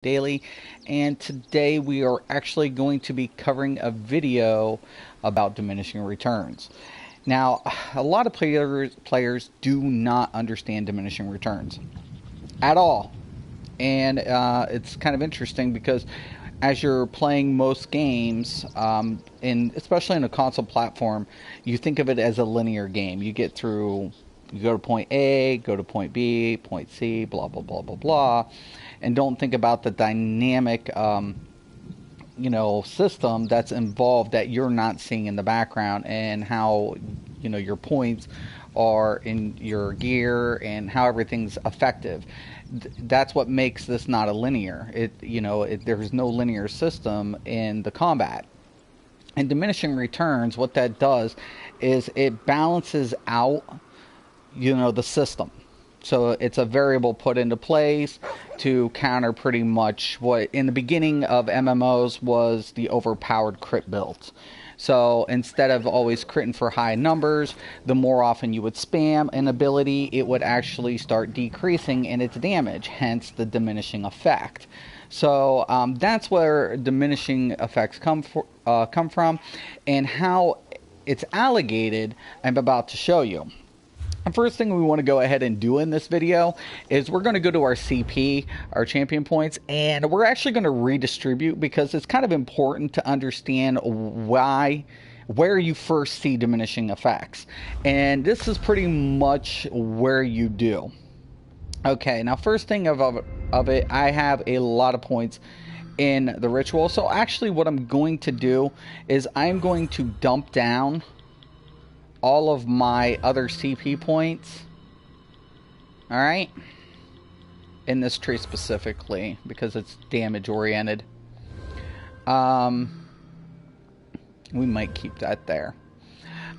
Daily, and today we are actually going to be covering a video about diminishing returns. Now, a lot of players do not understand diminishing returns at all, and it's kind of interesting because as you're playing most games, especially in a console platform, you think of it as a linear game. You go to point A, go to point B, point C, blah blah blah blah blah, and don't think about the dynamic, system that's involved that you're not seeing in the background, and how your points are in your gear and how everything's effective. That's what makes this not a linear. There's no linear system in the combat. And diminishing returns, what that does is it balances out the system. So it's a variable put into place to counter pretty much what in the beginning of MMOs was the overpowered crit builds. So instead of always critting for high numbers, the more often you would spam an ability, it would actually start decreasing in its damage, hence the diminishing effect. So that's where diminishing effects come from, and how it's allocated I'm about to show you. The first thing we want to go ahead and do in this video is we're going to go to our CP, our champion points, and we're actually going to redistribute, because it's kind of important to understand where you first see diminishing effects. And this is pretty much where you do. Okay, now first thing of it, I have a lot of points in the ritual. So actually what I'm going to do is I'm going to dump down all of my other CP points, alright, in this tree specifically, because it's damage oriented. We might keep that there.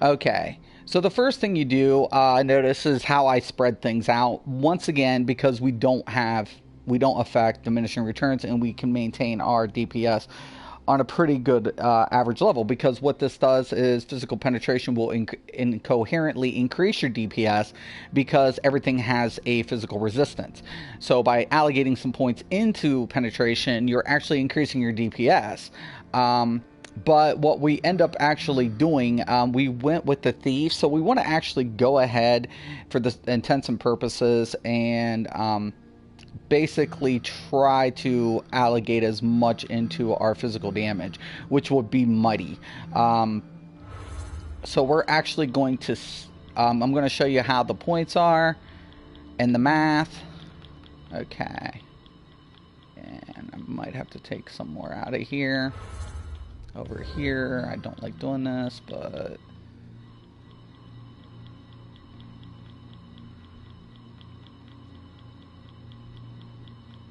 Okay, so the first thing you do, notice, is how I spread things out. Once again, because we don't affect diminishing returns, and we can maintain our DPS on a pretty good average level, because what this does is physical penetration will incoherently increase your DPS because everything has a physical resistance. So by allocating some points into penetration, you're actually increasing your DPS. But what we end up actually doing, we went with the thief, so we want to actually go ahead for the intents and purposes and basically try to allocate as much into our physical damage, which would be mighty. So we're actually going to I'm going to show you how the points are and the math. Okay, and I might have to take some more out of here. Over here, I don't like doing this, but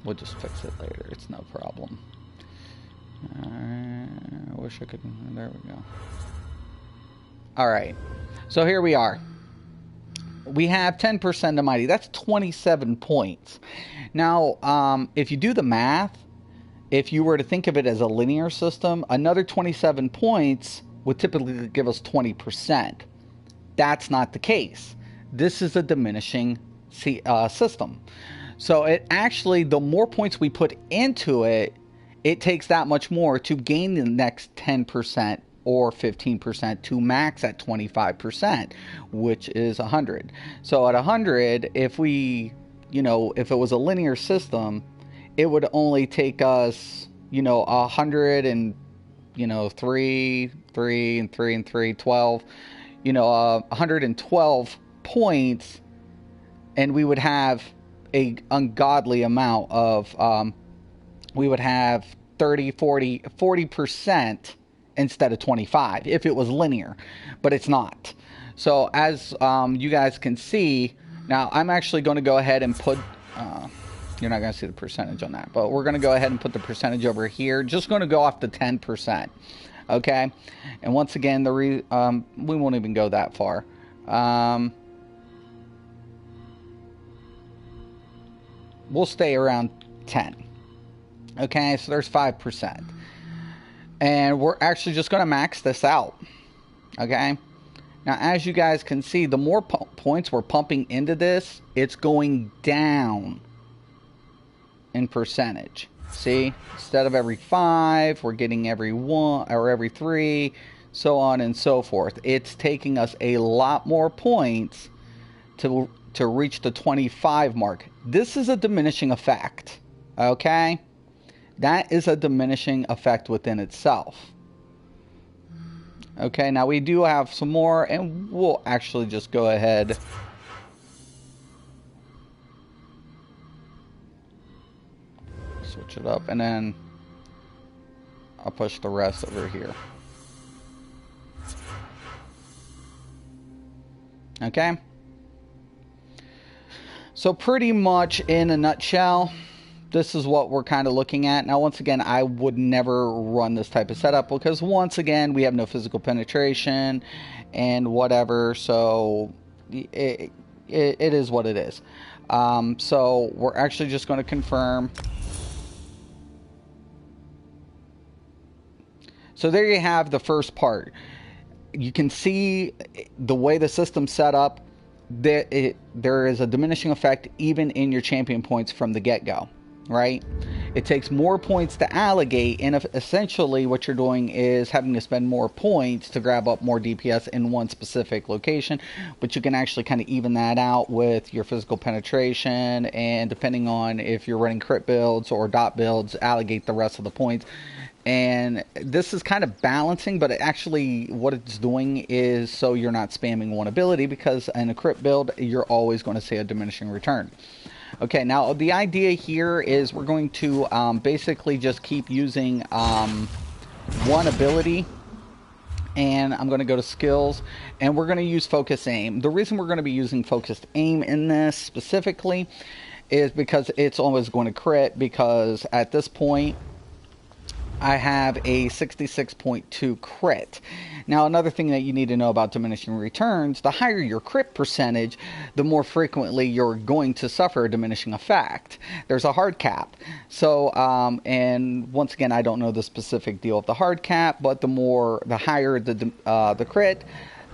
we'll just fix it later. It's no problem. I wish I could. There we go. Alright. So here we are. We have 10% of mighty. That's 27 points. Now, if you do the math, if you were to think of it as a linear system, another 27 points would typically give us 20%. That's not the case. This is a diminishing system. So it actually, the more points we put into it, it takes that much more to gain the next 10% or 15% to max at 25%, which is 100. So at 100, if it was a linear system, it would only take us, 100 and, 3 and 3 and 3, 12, 112 points, and we would have a ungodly amount of, we would have 30, 40% instead of 25 if it was linear, but it's not. So as you guys can see, now I'm actually going to go ahead and put, you're not going to see the percentage on that, but we're going to go ahead and put the percentage over here. Just going to go off the 10%. Okay, and once again, we won't even go that far. We'll stay around 10. Okay, so there's 5. And we're actually just going to max this out. Okay, now as you guys can see, the more points we're pumping into this, it's going down in percentage. See, instead of every 5, we're getting every 1 or every 3, so on and so forth. It's taking us a lot more points to reach the 25 mark. This is a diminishing effect, okay? That is a diminishing effect within itself. Okay, now we do have some more, and we'll actually just go ahead. Switch it up, and then I'll push the rest over here. Okay? So pretty much in a nutshell, this is what we're kind of looking at. Now, once again, I would never run this type of setup because, once again, we have no physical penetration and whatever. So it is what it is. So we're actually just going to confirm. So there you have the first part. You can see the way the system's set up. There is a diminishing effect even in your champion points from the get-go. Right? It takes more points to allocate, and essentially what you're doing is having to spend more points to grab up more DPS in one specific location, but you can actually kind of even that out with your physical penetration, and depending on if you're running crit builds or dot builds, allocate the rest of the points. And this is kind of balancing, but actually what it's doing is so you're not spamming one ability, because in a crit build, you're always going to see a diminishing return. Okay, now the idea here is we're going to basically just keep using one ability, and I'm going to go to skills, and we're going to use focus aim. The reason we're going to be using focused aim in this specifically is because it's always going to crit, because at this point I have a 66.2 crit. Now, another thing that you need to know about diminishing returns, the higher your crit percentage, the more frequently you're going to suffer a diminishing effect. There's a hard cap. So, and once again, I don't know the specific deal of the hard cap, but the higher the crit,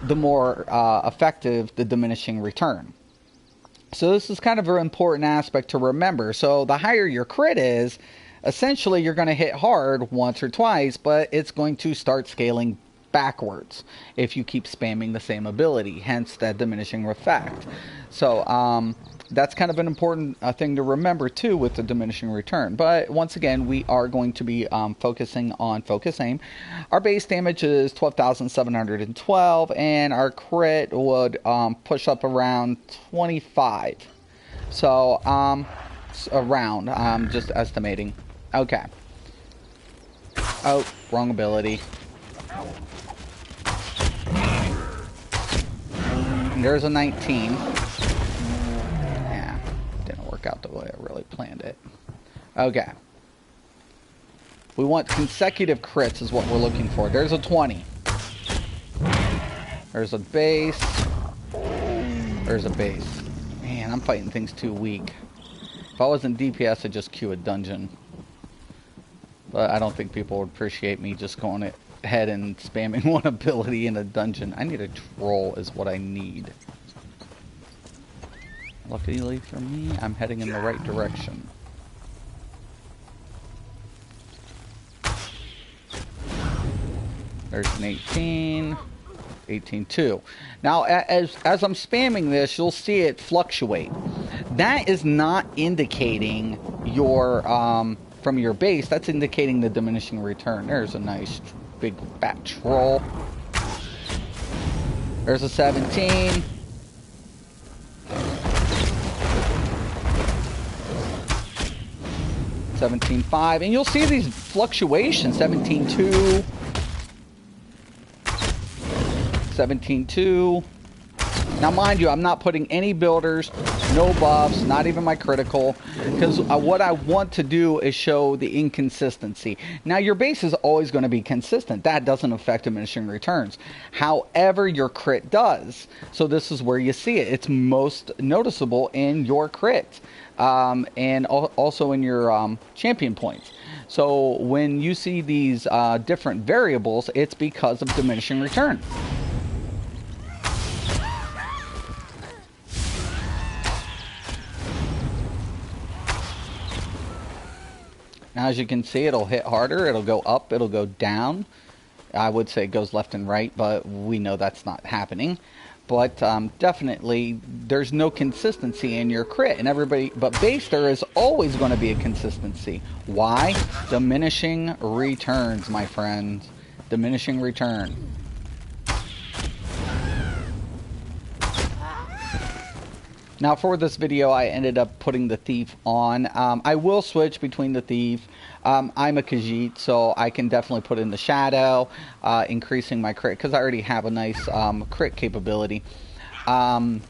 the more effective the diminishing return. So this is kind of an important aspect to remember. So the higher your crit is, essentially, you're going to hit hard once or twice, but it's going to start scaling backwards if you keep spamming the same ability, hence that diminishing effect. So that's kind of an important thing to remember too with the diminishing return. But once again, we are going to be focusing on focus aim. Our base damage is 12,712, and our crit would push up around 25. So around, I'm just estimating. Okay. Oh, wrong ability. And there's a 19. Yeah, didn't work out the way I really planned it. Okay. We want consecutive crits is what we're looking for. There's a 20. There's a base. There's a base. Man, I'm fighting things too weak. If I was in DPS, I'd just queue a dungeon. But I don't think people would appreciate me just going ahead and spamming one ability in a dungeon. I need a troll is what I need. Luckily for me, I'm heading in the right direction. There's an 18. 18.2. Now, as I'm spamming this, you'll see it fluctuate. That is not indicating your from your base. That's indicating the diminishing return. There's a nice big fat troll. There's a 17. $17.5, and you'll see these fluctuations. 17.2. 17.2. Now, mind you, I'm not putting any builders, no buffs, not even my critical, because what I want to do is show the inconsistency. Now, your base is always going to be consistent. That doesn't affect diminishing returns. However, your crit does. So this is where you see it. It's most noticeable in your crit, and also in your champion points. So when you see these different variables, it's because of diminishing return. Now Now, as you can see, it'll hit harder, it'll go up, it'll go down. I would say it goes left and right, but we know that's not happening. But definitely, there's no consistency in your crit, and everybody. But base, there is always going to be a consistency. Why? Diminishing returns, my friends. Diminishing return. Now, for this video, I ended up putting the Thief on. I will switch between the Thief. I'm a Khajiit, so I can definitely put in the Shadow, increasing my crit, because I already have a nice crit capability. But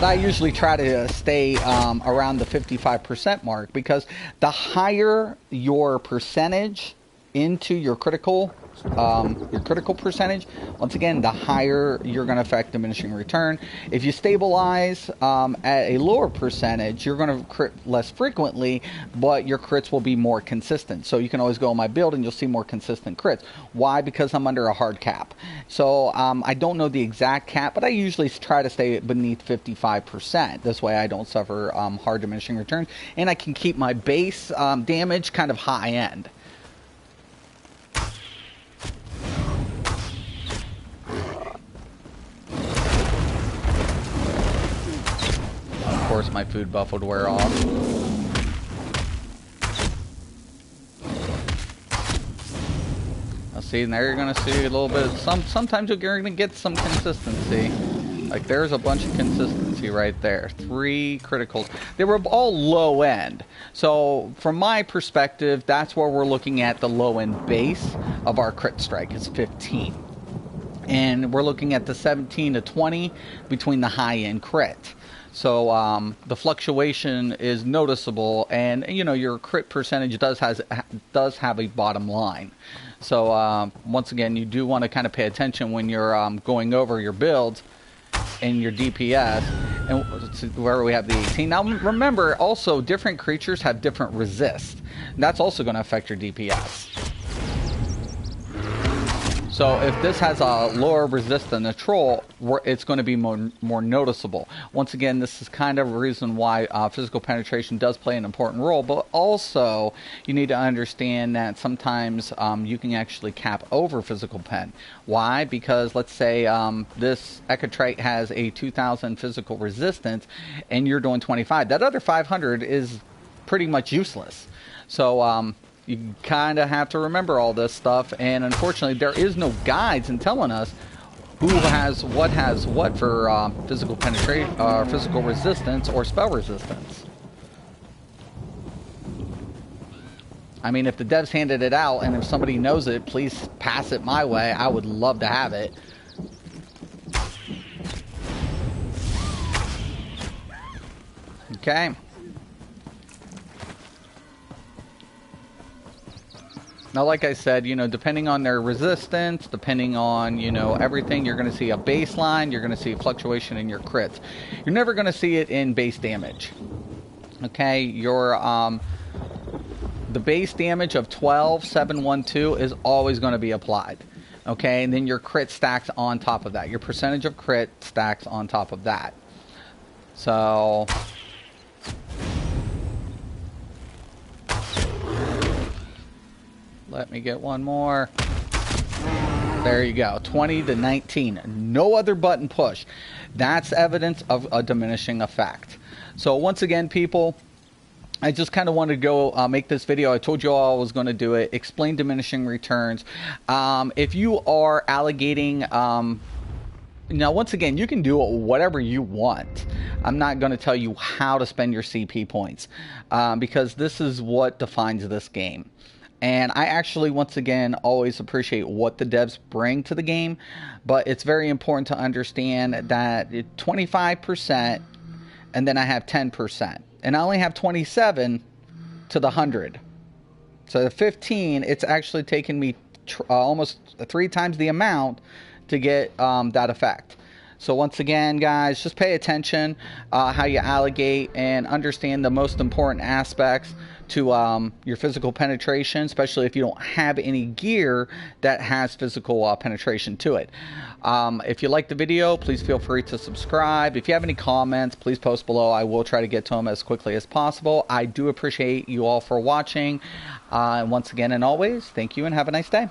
I usually try to stay around the 55% mark, because the higher your percentage into your critical percentage, once again, the higher you're going to affect diminishing return. If you stabilize at a lower percentage, you're going to crit less frequently, but your crits will be more consistent. So you can always go in my build and you'll see more consistent crits. Why? Because I'm under a hard cap. So I don't know the exact cap, but I usually try to stay beneath 55%. This way I don't suffer hard diminishing returns, and I can keep my base damage kind of high end. Of course, my food buff would wear off. Now, see, now you're going to see a little bit. Sometimes you're going to get some consistency. Like, there's a bunch of consistency right there. 3 criticals. They were all low end. So, from my perspective, that's where we're looking at the low end base of our crit strike is 15. And we're looking at the 17 to 20 between the high end crit. So the fluctuation is noticeable, and you know your crit percentage does have a bottom line. So once again, you do want to kind of pay attention when you're going over your builds and your DPS, and where we have the 18. Now remember, also different creatures have different resist. And that's also going to affect your DPS. So if this has a lower resist than a troll, it's going to be more noticeable. Once again, this is kind of a reason why physical penetration does play an important role, but also you need to understand that sometimes you can actually cap over physical pen. Why? Because let's say this Echotrite has a 2000 physical resistance and you're doing 25. That other 500 is pretty much useless. So you kind of have to remember all this stuff, and unfortunately there is no guides in telling us who has what for physical penetration, physical resistance, or spell resistance. I mean, if the devs handed it out, and if somebody knows it, please pass it my way. I would love to have it. Okay. Now, like I said, you know, depending on their resistance, depending on, you know, everything, you're going to see a baseline, you're going to see a fluctuation in your crits. You're never going to see it in base damage. Okay, your the base damage of 12,712 is always going to be applied. Okay, and then your crit stacks on top of that. Your percentage of crit stacks on top of that. So let me get one more. There you go. 20 to 19. No other button push. That's evidence of a diminishing effect. So once again, people, I just kind of wanted to go make this video. I told you all I was going to do it. Explain diminishing returns. If you are allocating... now, once again, you can do whatever you want. I'm not going to tell you how to spend your CP points. Because this is what defines this game. And I actually, once again, always appreciate what the devs bring to the game. But it's very important to understand that 25%, and then I have 10%. And I only have 27 to the 100. So the 15, it's actually taken me almost 3 times the amount to get that effect. So once again, guys, just pay attention how you allocate and understand the most important aspects to your physical penetration, especially if you don't have any gear that has physical penetration to it. If you like the video, please feel free to subscribe. If you have any comments, please post below. I will try to get to them as quickly as possible. I do appreciate you all for watching. And once again and always, thank you and have a nice day.